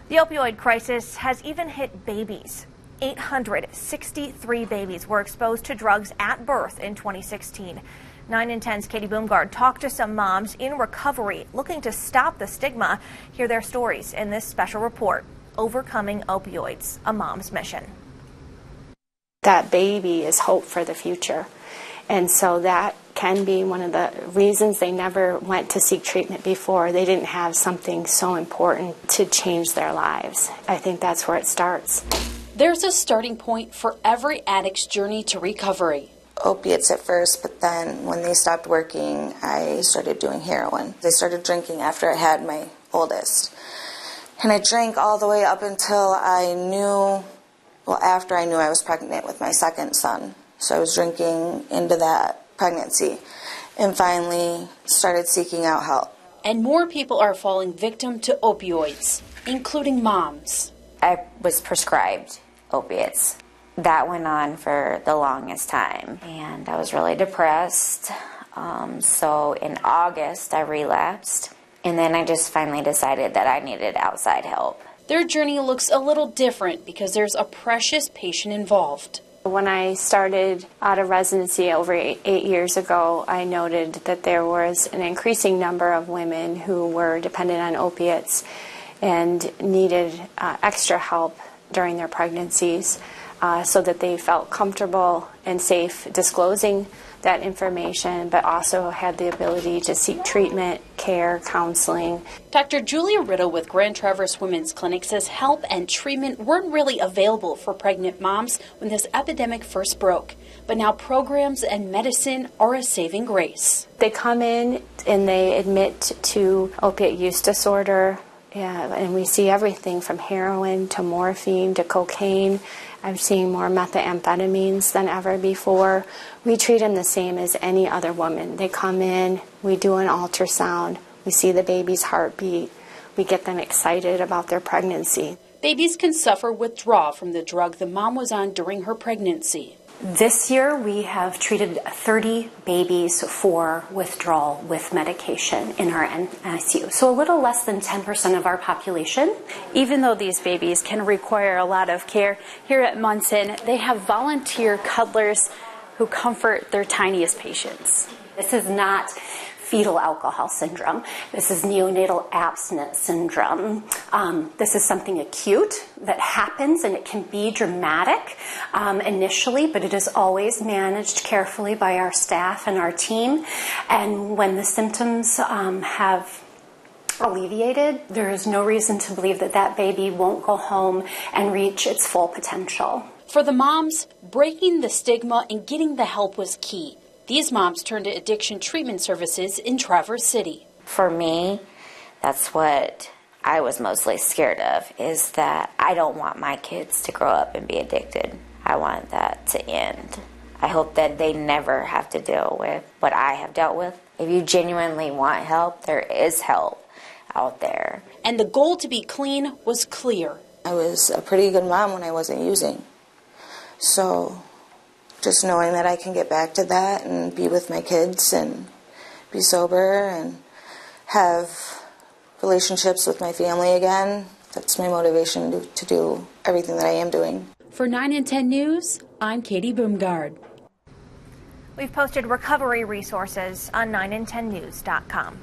The opioid crisis has even hit babies. 863 babies were exposed to drugs at birth in 2016. 9 in 10's Katie Boomgard talked to some moms in recovery looking to stop the stigma. Hear their stories in this special report, Overcoming Opioids, a Mom's Mission. That baby is hope for the future. And so that can be one of the reasons they never went to seek treatment before. They didn't have something so important to change their lives. I think that's where it starts. There's a starting point for every addict's journey to recovery. Opiates at first, but then when they stopped working, I started doing heroin. I started drinking after I had my oldest. And I drank all the way up until after I knew I was pregnant with my second son. So I was drinking into that pregnancy and finally started seeking out help. And more people are falling victim to opioids, including moms. I was prescribed opiates. That went on for the longest time, and I was really depressed. So in August, I relapsed, and then I just finally decided that I needed outside help. Their journey looks a little different because there's a precious patient involved. When I started out of residency over 8 years ago, I noted that there was an increasing number of women who were dependent on opiates and needed extra help during their pregnancies so that they felt comfortable and safe disclosing that information, but also had the ability to seek treatment, care, counseling. Dr. Julia Riddle with Grand Traverse Women's Clinic says help and treatment weren't really available for pregnant moms when this epidemic first broke. But now programs and medicine are a saving grace. They come in and they admit to opiate use disorder, and we see everything from heroin to morphine to cocaine. I'm seeing more methamphetamines than ever before. We treat them the same as any other woman. They come in, we do an ultrasound, we see the baby's heartbeat, we get them excited about their pregnancy. Babies can suffer withdrawal from the drug the mom was on during her pregnancy. This year we have treated 30 babies for withdrawal with medication in our NICU, so a little less than 10% of our population. Even though these babies can require a lot of care, here at Munson they have volunteer cuddlers who comfort their tiniest patients. This is not fetal alcohol syndrome. This is neonatal abstinence syndrome. This is something acute that happens, and it can be dramatic initially, but it is always managed carefully by our staff and our team. And when the symptoms have alleviated, there is no reason to believe that that baby won't go home and reach its full potential. For the moms, breaking the stigma and getting the help was key. These moms turned to addiction treatment services in Traverse City. For me, that's what I was mostly scared of, is that I don't want my kids to grow up and be addicted. I want that to end. I hope that they never have to deal with what I have dealt with. If you genuinely want help, there is help out there. And the goal to be clean was clear. I was a pretty good mom when I wasn't using. So just knowing that I can get back to that and be with my kids and be sober and have relationships with my family again, that's my motivation to do everything that I am doing. For 9 in 10 News, I'm Katie Boomgard. We've posted recovery resources on 9in10news.com.